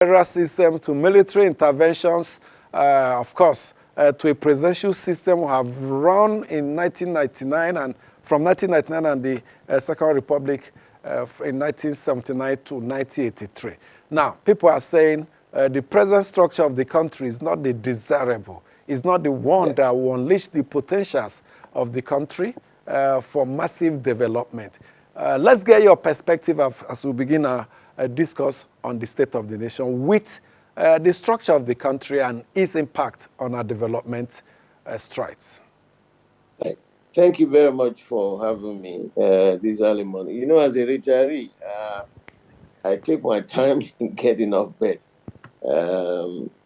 federal system to military interventions, of course, to a presidential system we have run in 1999 and from 1999 and the Second Republic in 1979 to 1983. Now, people are saying the present structure of the country is not the desirable. It's not the one that will unleash the potentials of the country for massive development. Let's get your perspective as we begin our discuss on the state of the nation with the structure of the country and its impact on our development strides. Thank you very much for having me this early morning. You know, as a retiree, I take my time in getting off bed.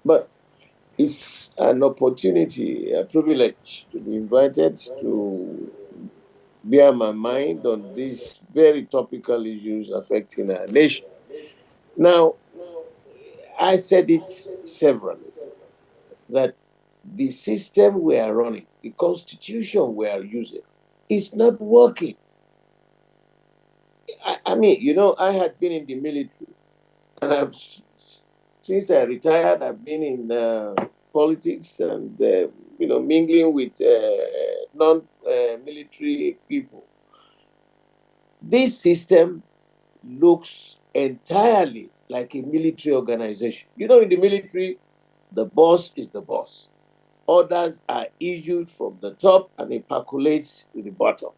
But it's an opportunity, a privilege to be invited to bear my mind on these very topical issues affecting our nation. Now, I said it severally that the system we are running, the constitution we are using, is not working. I mean, you know, I had been in the military, and since I retired, I've been in politics and, you know, mingling with non-military people. This system looks entirely like a military organization. You know, in the military, the boss is the boss. Orders are issued from the top and it percolates to the bottom.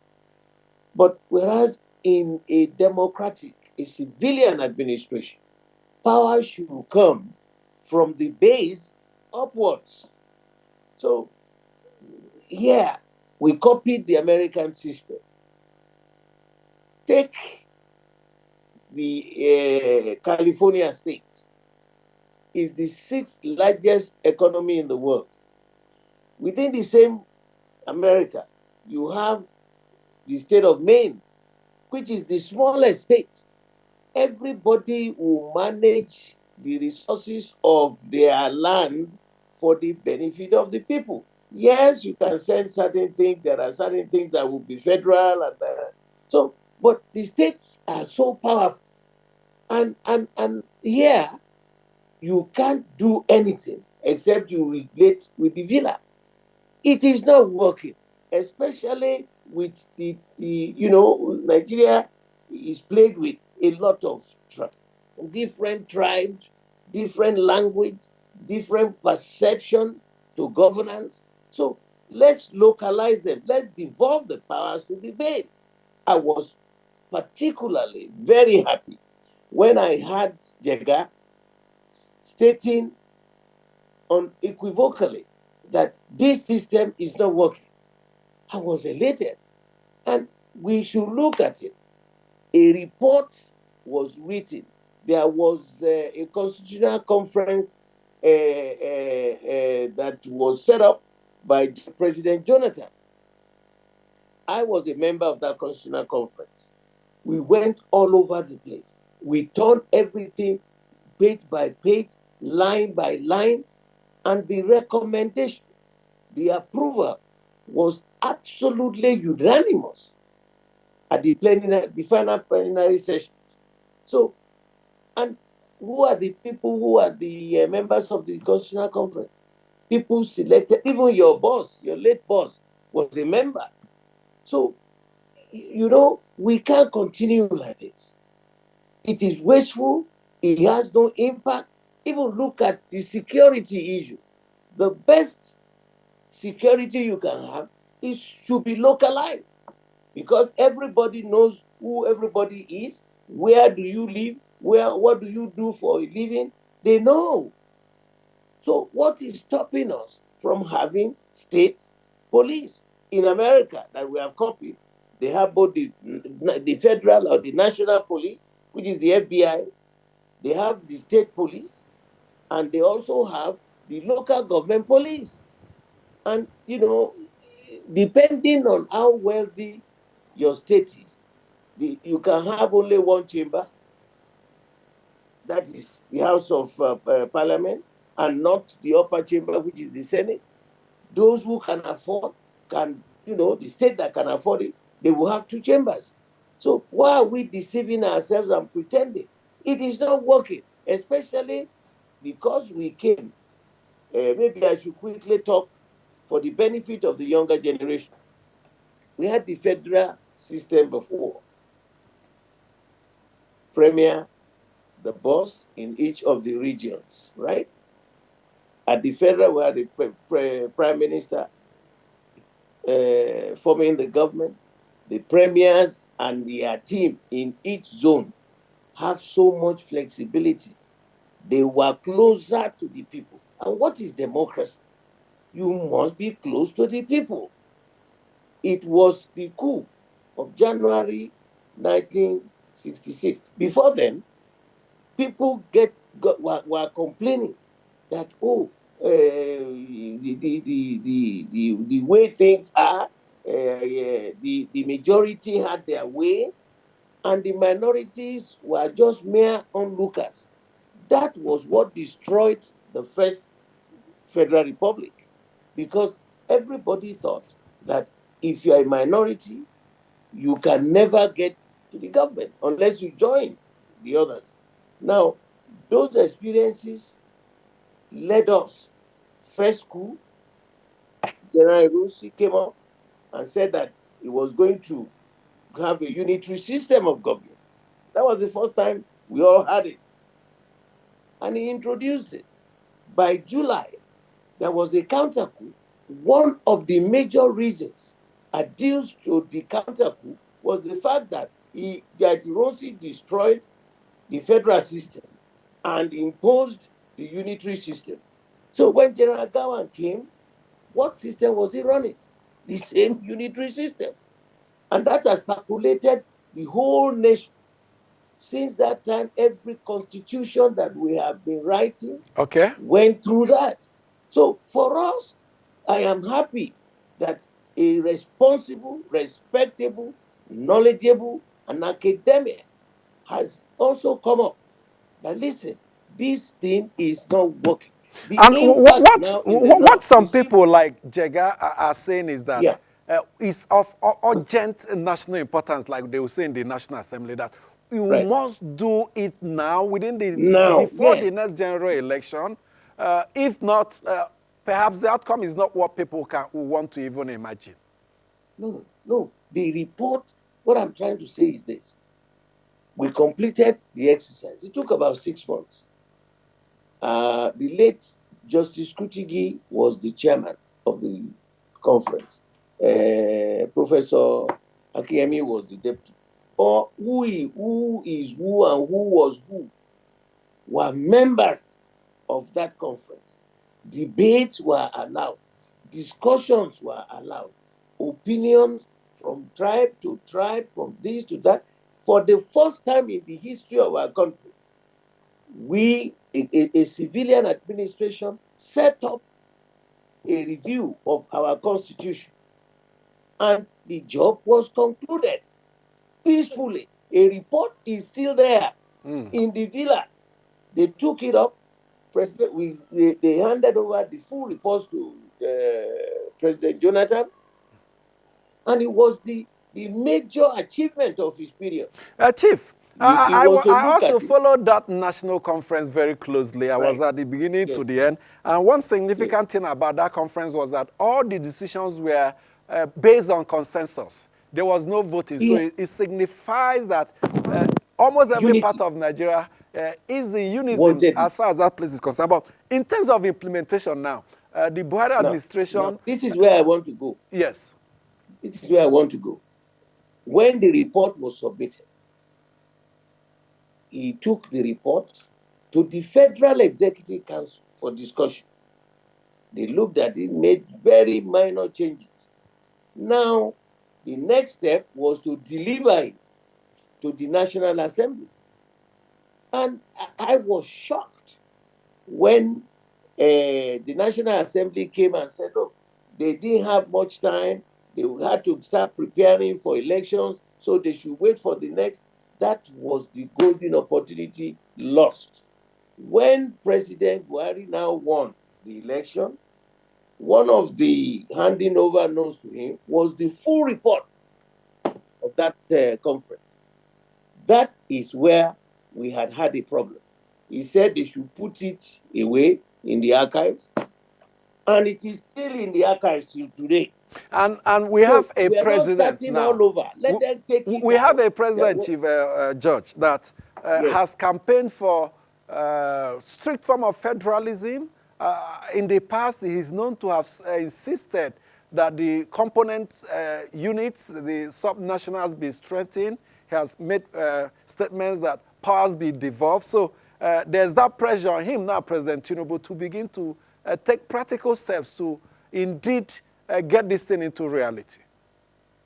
But whereas in a democratic, a civilian administration, power should come from the base upwards. So here, we copied the American system. Take the California state, is the sixth largest economy in the world. Within the same America, you have the state of Maine, which is the smallest state. Everybody will manage the resources of their land for the benefit of the people. Yes, you can send certain things. There are certain things that will be federal, but the states are so powerful, and here you can't do anything except you relate with the villa. It is not working, especially with the you know, Nigeria is plagued with a lot of different tribes, different language, different perception to governance. So let's localize them. Let's devolve the powers to the base. I was particularly very happy when I had Jega stating unequivocally that this system is not working. I was elated. And we should look at it. A report was written. There was a constitutional conference that was set up by President Jonathan. I was a member of that constitutional conference. We went all over the place. We turned everything page by page, line by line, and the recommendation, the approval was absolutely unanimous at the final plenary session. So, and who are the people who are the members of the constitutional conference? People selected, even your boss, your late boss, was a member. So, you know, we can't continue like this. It is wasteful. It has no impact. Even look at the security issue. The best security you can have should be localized, because everybody knows who everybody is, where do you live, what do you do for a living, they know. So what is stopping us from having state police? In America, that we have copied, they have both the federal or the national police, which is the FBI, they have the state police, and they also have the local government police. And, you know, depending on how wealthy your state is, you can have only one chamber, that is the House of Parliament, and not the upper chamber, which is the Senate. Those who can afford, you know, the state that can afford it, they will have two chambers. So why are we deceiving ourselves and pretending? It is not working, especially because we came, maybe I should quickly talk for the benefit of the younger generation. We had the federal system before. Premier, the boss in each of the regions, right? At the federal, we had the prime minister forming the government. The premiers and their team in each zone have so much flexibility. They were closer to the people. And what is democracy? You must be close to the people. It was the coup of January 1966. Before then, people were complaining that, the way things are, the majority had their way, and the minorities were just mere onlookers. That was what destroyed the first Federal Republic, because everybody thought that if you're a minority, you can never get to the government unless you join the others. Now, those experiences led us. First coup, General Rusi came up and said that he was going to have a unitary system of government. That was the first time we all had it. And he introduced it. By July, there was a counter coup. One of the major reasons adduced to the counter coup was the fact that Rossi destroyed the federal system and imposed the unitary system. So when General Gawan came, what system was he running? The same unitary system. And that has calculated the whole nation. Since that time, every constitution that we have been writing went through that. So for us, I am happy that a responsible, respectable, knowledgeable, and academia has also come up. That listen, this thing is not working. The And impact now in the what north. some people like Jega are saying is that Yeah, it's of urgent national importance, like they will say in the National Assembly, that you right. must do it now Now, before the yes. next general election. If not, perhaps the outcome is not what people want to even imagine. No. The report, what I'm trying to say is this. We completed the exercise. It took about 6 months. The late Justice Kutigi was the chairman of the conference. Professor Akiemi was the deputy. Or who is who and who was who were members of that conference. Debates were allowed. Discussions were allowed. Opinions from tribe to tribe, from this to that. For the first time in the history of our country, a civilian administration, set up a review of our constitution. And the job was concluded peacefully. A report is still there in the villa. They took it up. They handed over the full reports to President Jonathan, and it was the major achievement of his period. Chief, He was to I look also at it. folled that national conference very closely. I was Right. at the beginning to Yes. the end. And one Yes. significant thing about that conference was that all the decisions were based on consensus. There was no voting. So Yeah. it signifies that almost every part Unity of Nigeria is in unison wanted as it. far as that place is concerned. But in terms of implementation now, the Buhari Now, administration, this is where I want to go. yes. This is where I want to go. When the report was submitted, he took the report to the Federal Executive Council for discussion. They looked at it, made very minor changes. Now, the next step was to deliver it to the National Assembly. And I was shocked when the National Assembly came and said, look, they didn't have much time. They had to start preparing for elections, so they should wait for the next. That was the golden opportunity lost. When President Buhari now won the election, one of the handing over notes to him was the full report of that conference. That is where we had a problem. He said they should put it away in the archives, and it is still in the archives till today. And we have a we are not president starting now. all over. Let them take it We have out. a president, Chief Judge, that Yes. has campaigned for strict form of federalism. In the past, he is known to have insisted that the component units, the subnationals, be strengthened. He has made statements that powers be devolved. So there's that pressure on him now, President Tinubu, to begin to take practical steps to indeed get this thing into reality.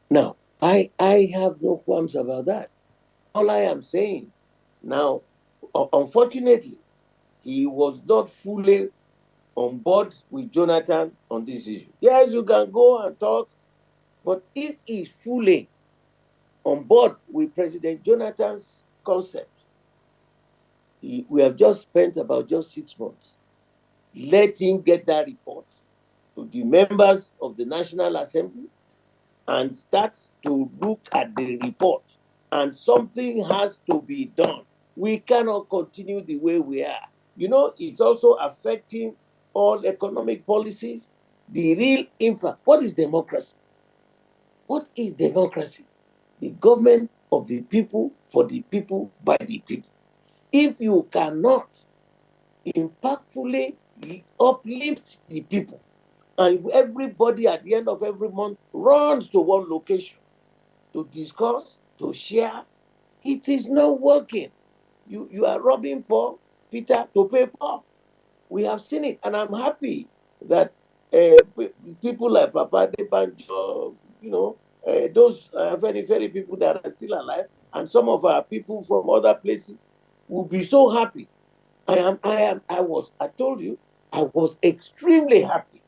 Now, I have no qualms about that. All I am saying now, unfortunately, he was not fully on board with Jonathan on this issue. Yes, you can go and talk, but if he's fully on board with President Jonathan's concept, we have just spent about just 6 months. Let him get that report to the members of the National Assembly and start to look at the report. And something has to be done. We cannot continue the way we are. You know, it's also affecting all economic policies, the real impact. What is democracy? What is democracy? The government of the people, for the people, by the people. If you cannot impactfully uplift the people, and everybody at the end of every month runs to one location to discuss, to share, it is not working. You are robbing Paul, Peter, to pay Paul. We have seen it, and I'm happy that people like Papa Debanjo, those very, very people that are still alive, and some of our people from other places will be so happy. I told you, I was extremely happy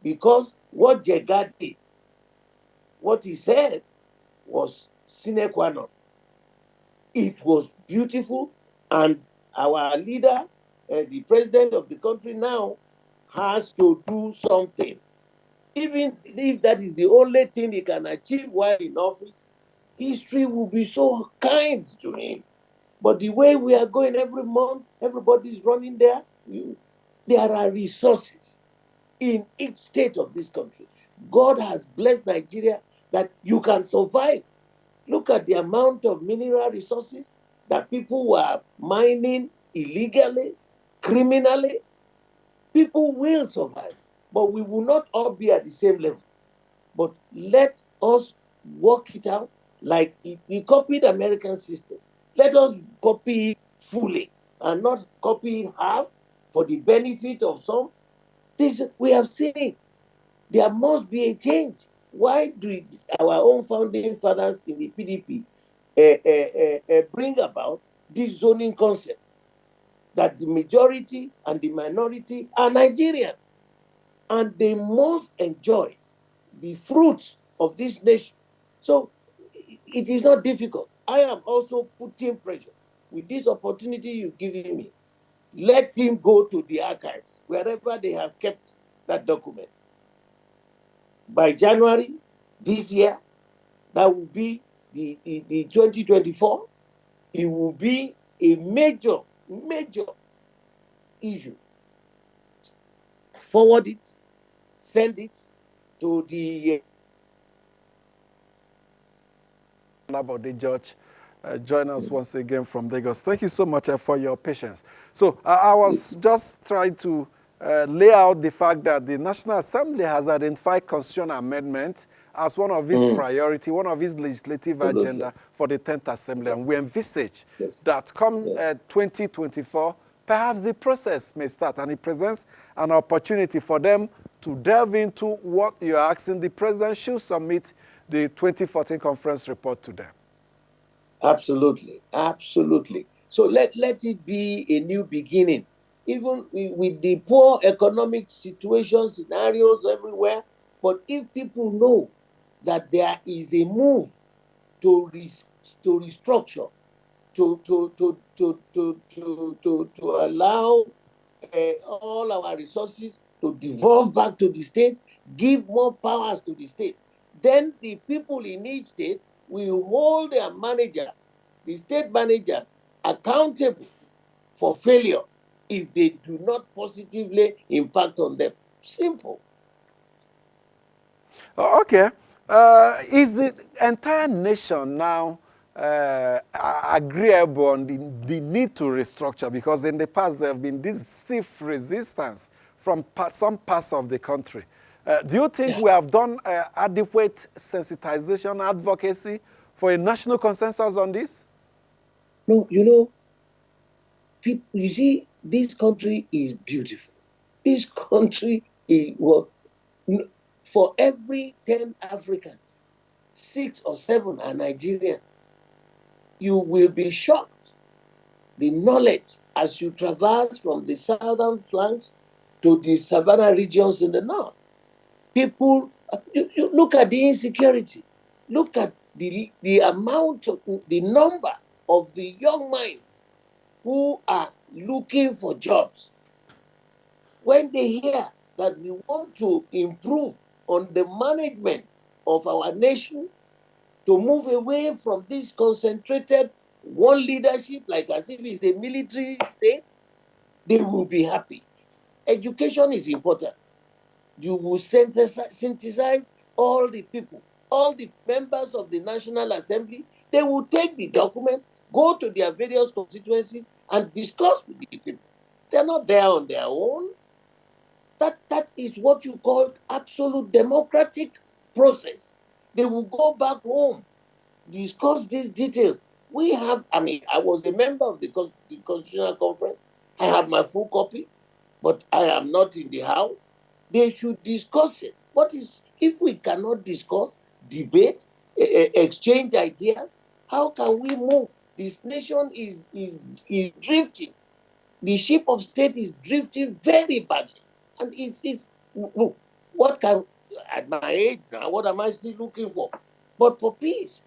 because what Jega did, what he said was sine qua non. It was beautiful, and our leader, the president of the country now, has to do something. Even if that is the only thing he can achieve while in office, history will be so kind to him. But the way we are going every month, everybody's running there. There are resources in each state of this country. God has blessed Nigeria that you can survive. Look at the amount of mineral resources that people were mining illegally, criminally. People will survive, but we will not all be at the same level. But let us work it out like we copied the American system. Let us copy it fully and not copy it half for the benefit of some. We have seen it. There must be a change. Why do our own founding fathers in the PDP bring about this zoning concept that the majority and the minority are Nigerians, and they must enjoy the fruits of this nation? So it is not difficult. I am also putting pressure with this opportunity you've given me. Let him go to the archives, wherever they have kept that document. By January this year, that will be the 2024, it will be a major issue. Forward it, send it to the Olabode Judge, join us once again from Lagos. Thank you so much for your patience. So I was just trying to lay out the fact that the National Assembly has identified constitutional amendment as one of its priority, one of its legislative agenda for the 10th Assembly. And we envisage that come 2024, perhaps the process may start, and it presents an opportunity for them to delve into what you're asking. The president should submit the 2014 conference report to them. Absolutely. So let it be a new beginning. Even with the poor economic situation scenarios everywhere, but if people know that there is a move to restructure, to allow all our resources to devolve back to the states, give more powers to the states, then the people in each state will hold their managers, the state managers, accountable for failure if they do not positively impact on them. Simple. Okay. Is the entire nation now agreeable on the need to restructure? Because in the past there have been this stiff resistance from some parts of the country. Do you think Yeah. we have done adequate sensitization, advocacy for a national consensus on this? No, you know, people, you see, this country is beautiful. This country is well, for every 10 Africans, 6 or 7 are Nigerians. You will be shocked the knowledge as you traverse from the southern flanks to the savannah regions in the north. People, you look at the insecurity, look at the amount of the number of the young minds who are looking for jobs. When they hear that we want to improve on the management of our nation, to move away from this concentrated one leadership, like as if it's a military state, they will be happy. Education is important. You will synthesize all the people, all the members of the National Assembly. They will take the document, go to their various constituencies, and discuss with the people. They're not there on their own. That is what you call absolute democratic process. They will go back home, discuss these details. We have, I mean, I was a member of the Constitutional Conference. I have my full copy, but I am not in the House. They should discuss it. What is, if we cannot discuss, debate, exchange ideas, how can we move? This nation is drifting. The ship of state is drifting very badly. And it's look, what can, at my age now, what am I still looking for? But for peace.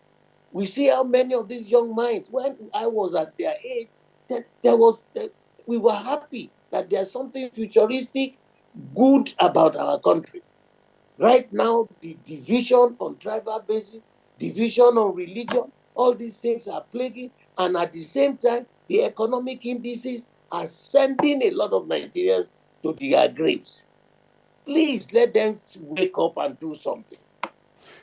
We see how many of these young minds, when I was at their age, that we were happy that there's something futuristic, good about our country. Right now, the division on tribal basis, division on religion, all these things are plaguing, and at the same time, the economic indices are sending a lot of Nigerians to their graves. Please let them wake up and do something.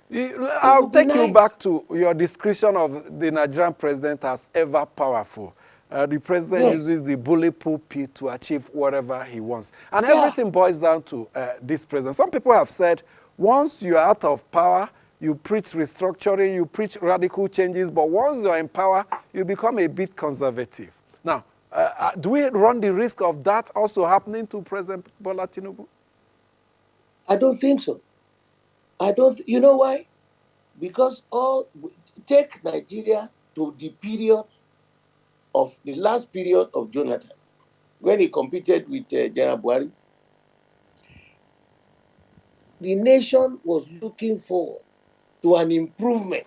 It I'll would be take you nice. back to your description of the Nigerian president as ever powerful. The president Yes. uses the bully pulpit to achieve whatever he wants. And Yeah. everything boils down to this president. Some people have said once you're out of power, you preach restructuring, you preach radical changes, but once you're in power, you become a bit conservative. Now, do we run the risk of that also happening to President Bola Tinubu? I don't think so. I don't, you know why? Because take Nigeria to the period of the last period of Jonathan, when he competed with General Buhari. The nation was looking forward to an improvement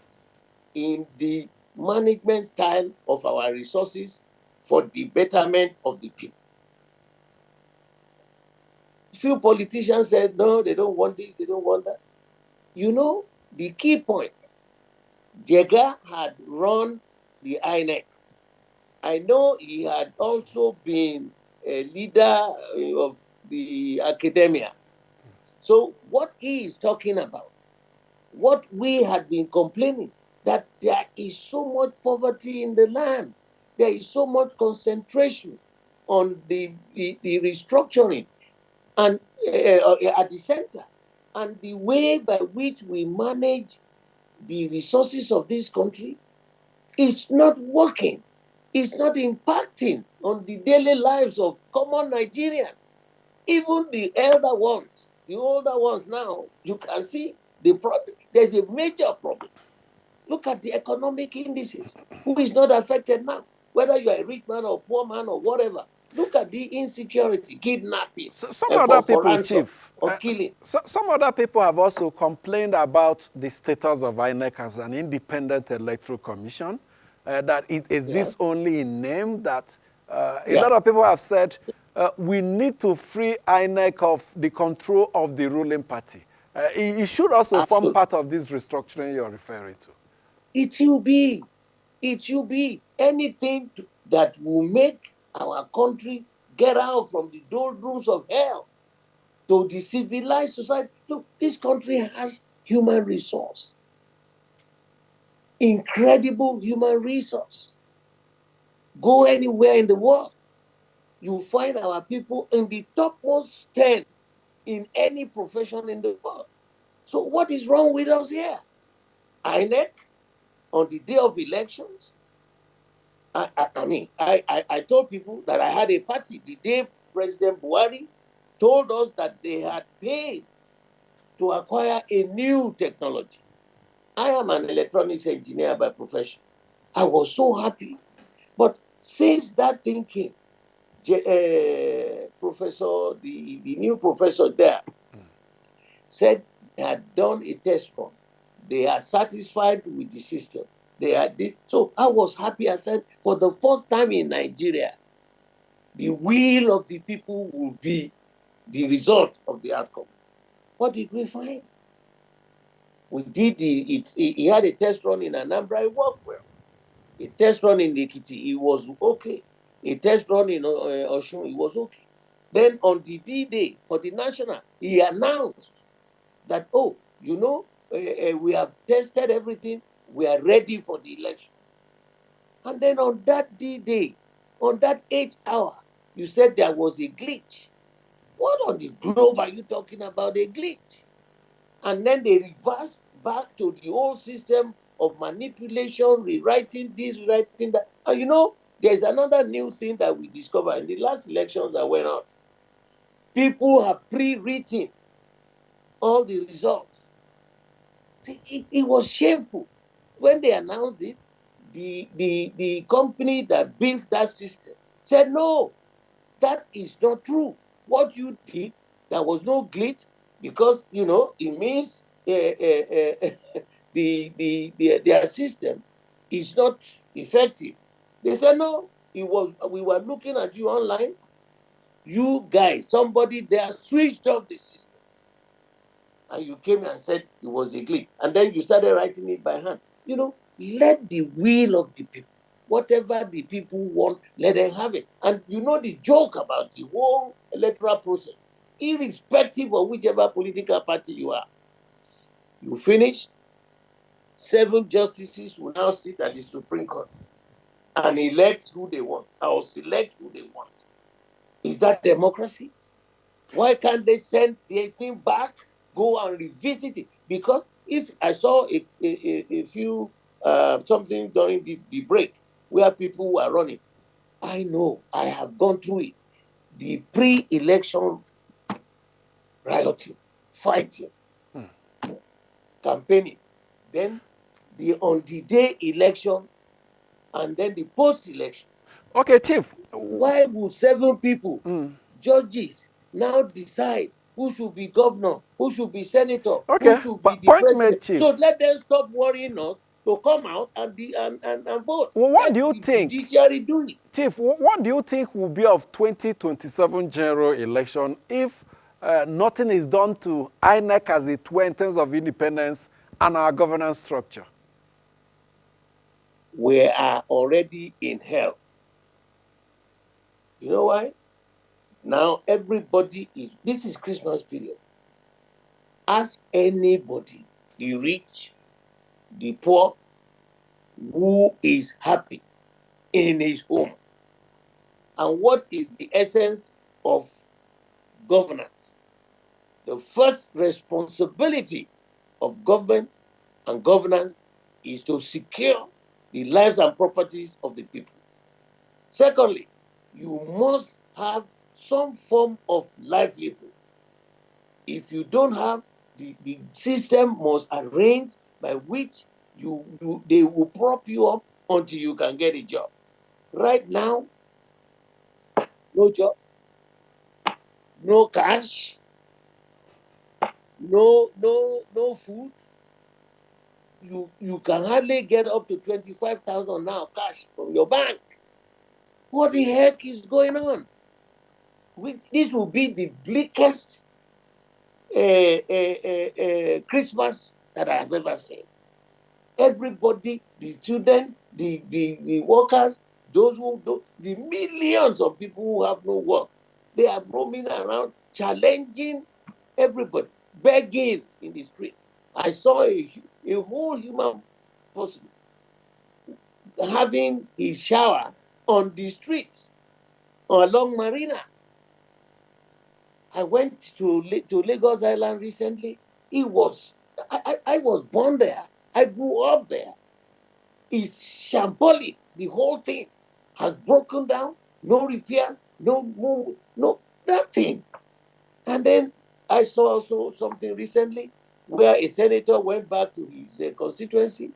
in the management style of our resources for the betterment of the people. Few politicians said, no, they don't want this, they don't want that. You know, the key point, Jega had run the INEC. I know he had also been a leader of the academia. So what he is talking about, what we had been complaining, that there is so much poverty in the land, there is so much concentration on the restructuring and at the center, and the way by which we manage the resources of this country is not working. It's not impacting on the daily lives of common Nigerians. Even the elder ones, the older ones now, you can see the problem. There's a major problem. Look at the economic indices. Who is not affected now? Whether you're a rich man or poor man or whatever. Look at the insecurity, kidnapping Some other for people, ransom Chief, or killing. some other people have also complained about the status of INEC as an independent electoral commission, that it Yeah, exists only in name, that a yeah, lot of people have said we need to free INEC of the control of the ruling party. It should also form absolutely. part of this restructuring you're referring to. It will be anything that will make our country get out from the doldrums of hell to the civilized society. Look, this country has human resource, incredible human resource. Go anywhere in the world, you find our people in the topmost 10 in any profession in the world. So what is wrong with us here? INEC, on the day of elections, I told people that I had a party the day President Buhari told us that they had paid to acquire a new technology. I am an electronics engineer by profession. I was so happy. But since that thing came, the new professor there said they had done a test run. They are satisfied with the system. They had this. So I was happy. I said, for the first time in Nigeria, the will of the people will be the result of the outcome. What did we find? We did he had a test run in Anambra, it worked well. A test run in Ekiti, it was okay. A test run in Oshun, it was okay. Then on the D-Day for the national, he announced that, oh, we have tested everything, we are ready for the election. And then on that D-Day, on that 8th hour, you said there was a glitch. What on the globe are you talking about, a glitch? And then they reversed back to the old system of manipulation, rewriting this, rewriting that. And there's another new thing that we discovered in the last elections that went on. People have pre-written all the results. It was shameful. When they announced it, the company that built that system said, no, that is not true. What you did, there was no glitch, because, it means their system is not effective. They said, no, we were looking at you online. You guys, somebody there switched off the system. And you came and said it was a glitch. And then you started writing it by hand. Let the will of the people, whatever the people want, let them have it. And the joke about the whole electoral process, irrespective of whichever political party you are, you finish, 7 justices will now sit at the Supreme Court and elect who they want, or select who they want. Is that democracy? Why can't they send the thing back, go and revisit it? Because if I saw a few something during the break where people were running, I know, I have gone through it. The pre-election rioting, fighting, campaigning, then the on the day election, and then the post-election. Okay, Chief. Why would 7 people, judges, now decide who should be governor, who should be senator, who Okay, should be the point made, president? Chief. So let them stop worrying us to come out and vote. Well, what Let do you the think, judiciary do it. Chief, what do you think will be of 2027 general election if nothing is done to INEC as it were in terms of independence and our governance structure? We are already in hell. You know why? Now everybody this is Christmas period. Ask anybody, the rich, the poor, who is happy in his home. And what is the essence of governance? The first responsibility of government and governance is to secure the lives and properties of the people. Secondly, you must have some form of livelihood. If you don't have, the system must arrange by which they will prop you up until you can get a job. Right now, no job, no cash, no food. You can hardly get up to 25,000 now cash from your bank. What the heck is going on? This will be the bleakest Christmas that I have ever seen. Everybody, the students, the workers, those who do, the millions of people who have no work, they are roaming around, challenging everybody, begging in the street. I saw a whole human person having his shower on the streets along Marina. I went to Lagos Island recently. I was born there. I grew up there. It's shambolic. The whole thing has broken down. No repairs, no nothing. And then I saw also something recently where a senator went back to his constituency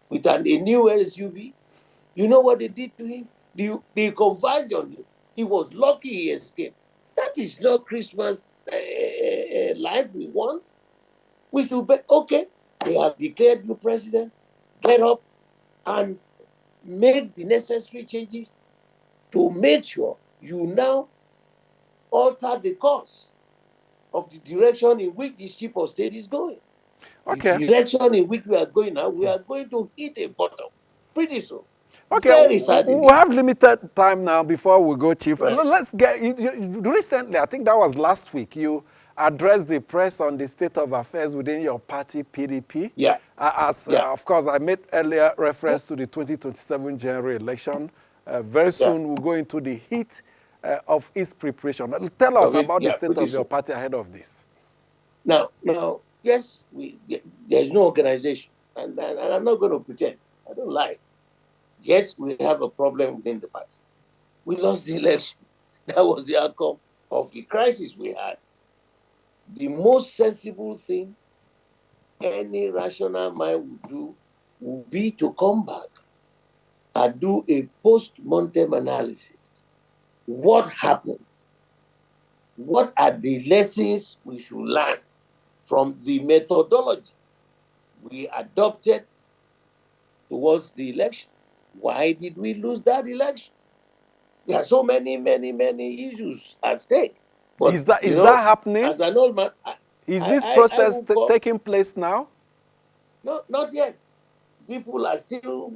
with a new SUV. You know what they did to him? They converged on him. He was lucky he escaped. That is not Christmas life we want. We should be okay. They have declared you president. Get up and make the necessary changes to make sure you now alter the course of the direction in which this ship of state is going. Okay. The direction in which we are going now, we are going to hit a bottom pretty soon. Okay, Very we certainly. have limited time now before we go, Chief. Right. Let's get, recently, I think that was last week, you addressed the press on the state of affairs within your party, PDP. Yeah. Of course, I made earlier reference to the 2027 general election. Very soon, we'll go into the heat of its preparation. Tell us about the state of your party ahead of this. Now, yes, there's no organization, and I'm not going to pretend. I don't lie. Yes, we have a problem within the party. We lost the election. That was the outcome of the crisis we had. The most sensible thing any rational mind would do would be to come back and do a post-mortem analysis. What happened? What are the lessons we should learn from the methodology we adopted towards the election? Why did we lose that election? There are so many issues at stake. But is that happening? As an old man, is this process taking place now? No, not yet. People are still,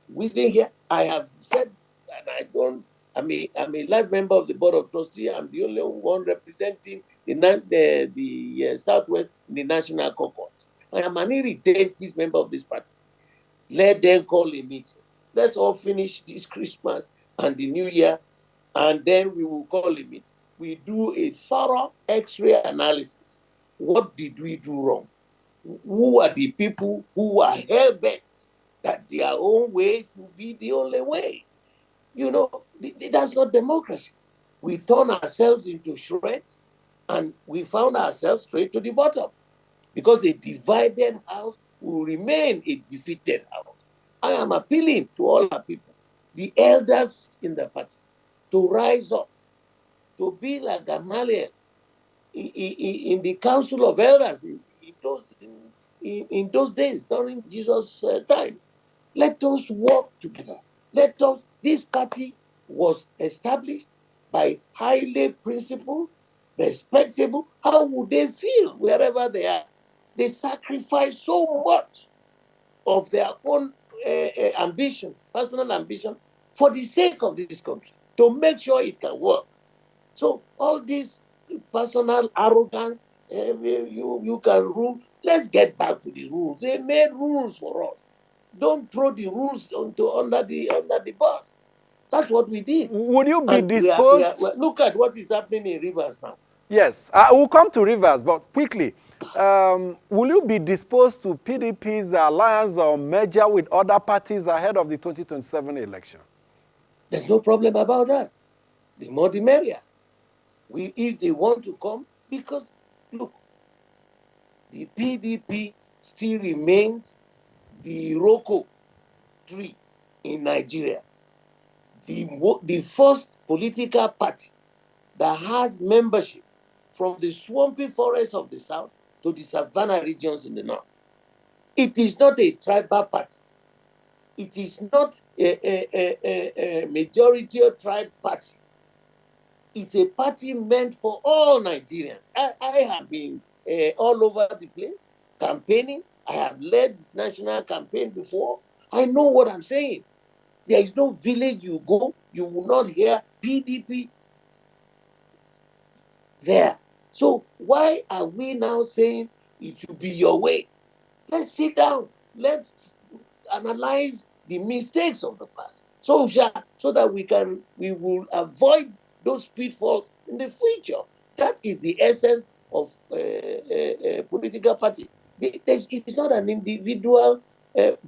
whistling here. I have said, and I'm a life member of the board of trustees. I'm the only one representing the Southwest in the National Caucus. I am an irritated member of this party. Let them call a meeting. Let's all finish this Christmas and the New Year, and then we will call a meeting. We do a thorough X-ray analysis. What did we do wrong? Who are the people who are hell-bent that their own way should be the only way? That's not democracy. We turn ourselves into shreds, and we found ourselves straight to the bottom because a divided house will remain a defeated house. I am appealing to all our people, the elders in the party, to rise up, to be like Gamaliel in the council of elders in those days during Jesus' time. Let us work together. This party was established by highly principled, respectable. How would they feel wherever they are? They sacrifice so much of their own ambition, personal ambition, for the sake of this country, to make sure it can work. So all this personal arrogance, you can rule. Let's get back to the rules. They made rules for us. Don't throw the rules under the bus. That's what we did. Would you be disposed? Look at what is happening in Rivers now. Yes, we'll come to Rivers, but quickly, will you be disposed to PDP's alliance or merger with other parties ahead of the 2027 election? There's no problem about that. The more the merrier. If they want to come, because look, the PDP still remains the Iroko tree in Nigeria. The first political party that has membership from the swampy forests of the south to the savannah regions in the north. It is not a tribal party. It is not a majority or tribe party. It's a party meant for all Nigerians. I have been all over the place campaigning. I have led national campaign before. I know what I'm saying. There is no village you go, you will not hear PDP there. So why are we now saying it should be your way? Let's sit down. Let's analyze the mistakes of the past, so that we will avoid those pitfalls in the future. That is the essence of a political party. It's not an individual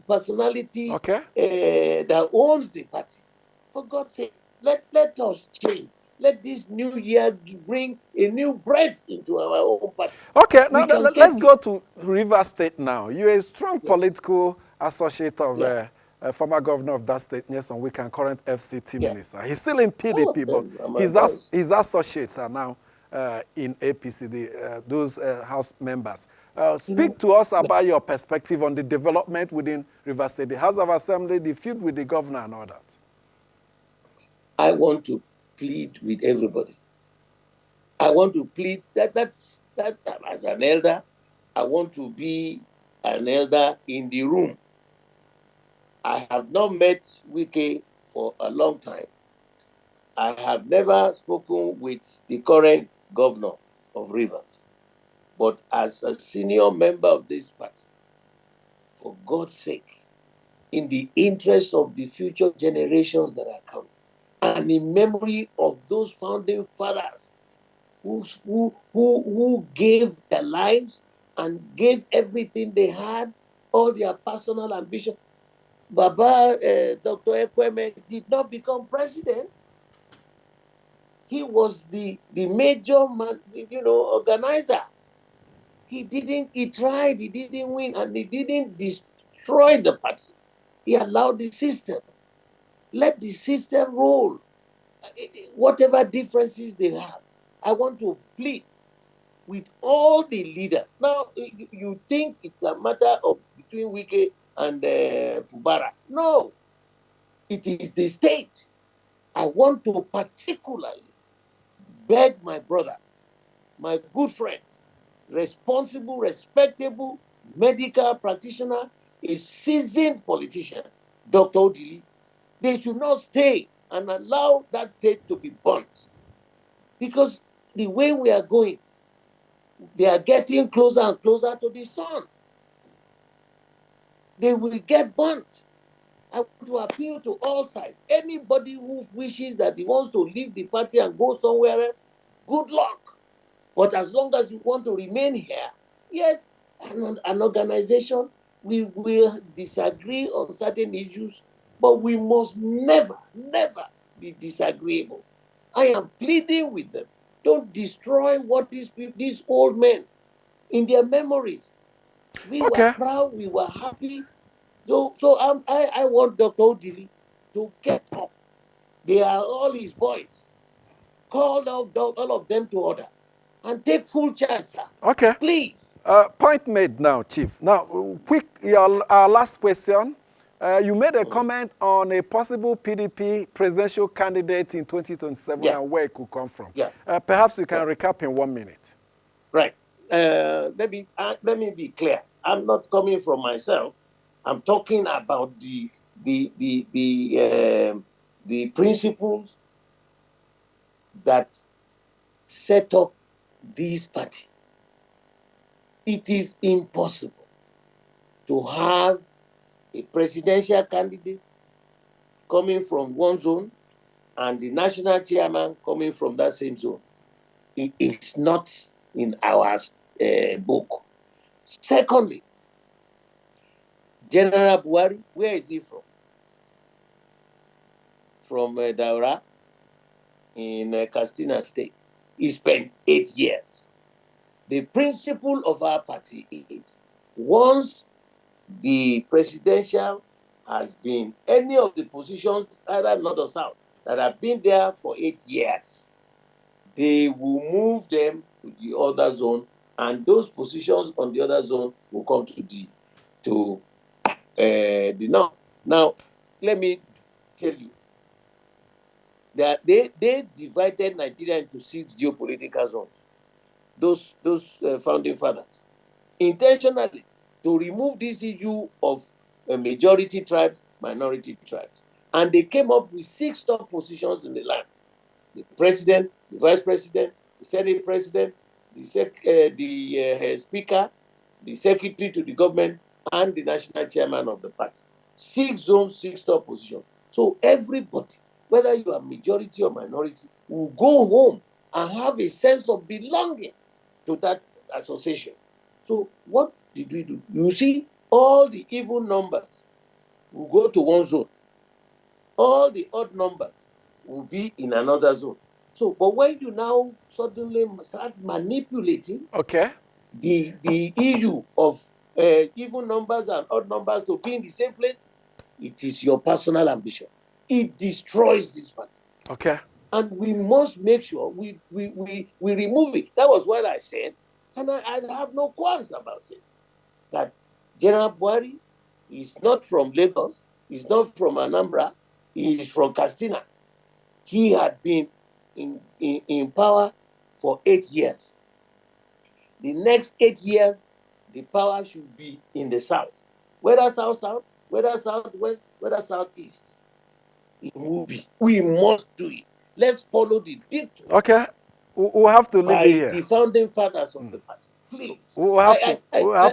personality that owns the party. For God's sake, let us change. Let this new year bring a new breath into our own party. Okay, now We can let's get it. go to Rivers State now. You're a strong Yes. political associate of Yeah. former governor of that state, Nyesom Wike, and current FCT Yeah. minister. He's still in PDP, but his associates are now in APC, those House members. Speak to us about your perspective on the development within Rivers State, the House of Assembly, the feud with the governor, and all that. I want to plead with everybody. I want to plead that as an elder, I want to be an elder in the room. I have not met Wike for a long time. I have never spoken with the current governor of Rivers. But as a senior member of this party, for God's sake, in the interest of the future generations that are coming, and in memory of those founding fathers who gave their lives and gave everything they had, all their personal ambition. Baba, Dr. Ekweme did not become president. He was the major man, organizer. He tried, he didn't win, and he didn't destroy the party. He allowed the system. Let the system roll. Whatever differences they have, I want to plead with all the leaders. Now, you think it's a matter of between Wike and Fubara. No, it is the state. I want to particularly beg my brother, my good friend, responsible, respectable medical practitioner, a seasoned politician, Dr. Odili. They should not stay and allow that state to be burnt. Because the way we are going, they are getting closer and closer to the sun. They will get burnt. I want to appeal to all sides. Anybody who wishes that he wants to leave the party and go somewhere else, good luck. But as long as you want to remain here, yes, an organization, we will disagree on certain issues, but we must never, never be disagreeable. I am pleading with them. Don't destroy what these old men, in their memories. We were proud, we were happy. I want Dr. Odili to get up. They are all his boys. Call out all of them to order and take full chance, sir. Okay. Please. Point made now, Chief. Now, quick, our last question. You made a comment on a possible PDP presidential candidate in 2027 and where it could come from. Yeah. Perhaps you can recap in 1 minute. Right. Let me be clear. I'm not coming from myself. I'm talking about the principles that set up this party. It is impossible to have a presidential candidate coming from one zone and the national chairman coming from that same zone. It is not in our book. Secondly, General Buhari, where is he from? From Daura in Katsina State. He spent 8 years. The principle of our party is once the presidential has been any of the positions, either north or south, that have been there for 8 years, they will move them to the other zone, and those positions on the other zone will come to the north. Now, let me tell you that they divided Nigeria into 6 geopolitical zones. Those founding fathers intentionally to remove this issue of majority tribes, minority tribes. And they came up with 6 top positions in the land: the president, the vice president, the senate president, the speaker, the secretary to the government, and the national chairman of the party. 6 zones, 6 top positions. So everybody, whether you are majority or minority, will go home and have a sense of belonging to that association. So what did we do? You see, all the even numbers will go to one zone. All the odd numbers will be in another zone. So, but when you now suddenly start manipulating the issue of even numbers and odd numbers to be in the same place, it is your personal ambition. It destroys this party. Okay. And we must make sure we remove it. That was what I said. And I have no qualms about it. That General Buhari is not from Lagos, he's not from Anambra, he is from Castina. He had been in power for 8 years. The next 8 years, the power should be in the south. Whether south-south, whether southwest, whether southeast. It will be. We must do it. Let's follow the dictum. Okay. We'll have to leave it here. By the founding fathers of the party. Please. We'll have to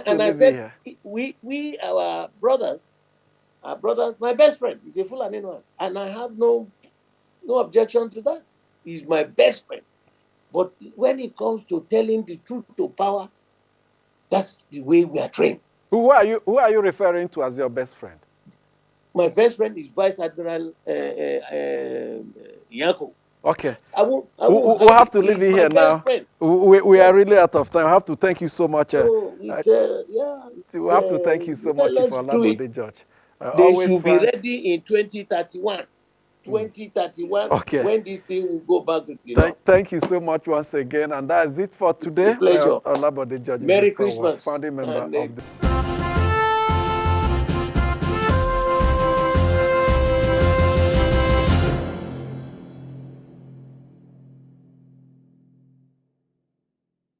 and I leave said, it here. we, our brothers, my best friend is a Fulani man, and I have no objection to that. He's my best friend. But when it comes to telling the truth to power, that's the way we are trained. Who are you referring to as your best friend? My best friend is Vice Admiral Yakubu. Okay. We'll have to leave it here now. We are really out of time. I have to thank you so much. We have to thank you so much for Olabode, George. They should be ready in 2031. 2031, okay. When this thing will go back to the north. Thank you so much once again. And that's it for today. It's a pleasure. Olabode, George, Merry Christmas. Founding member of the...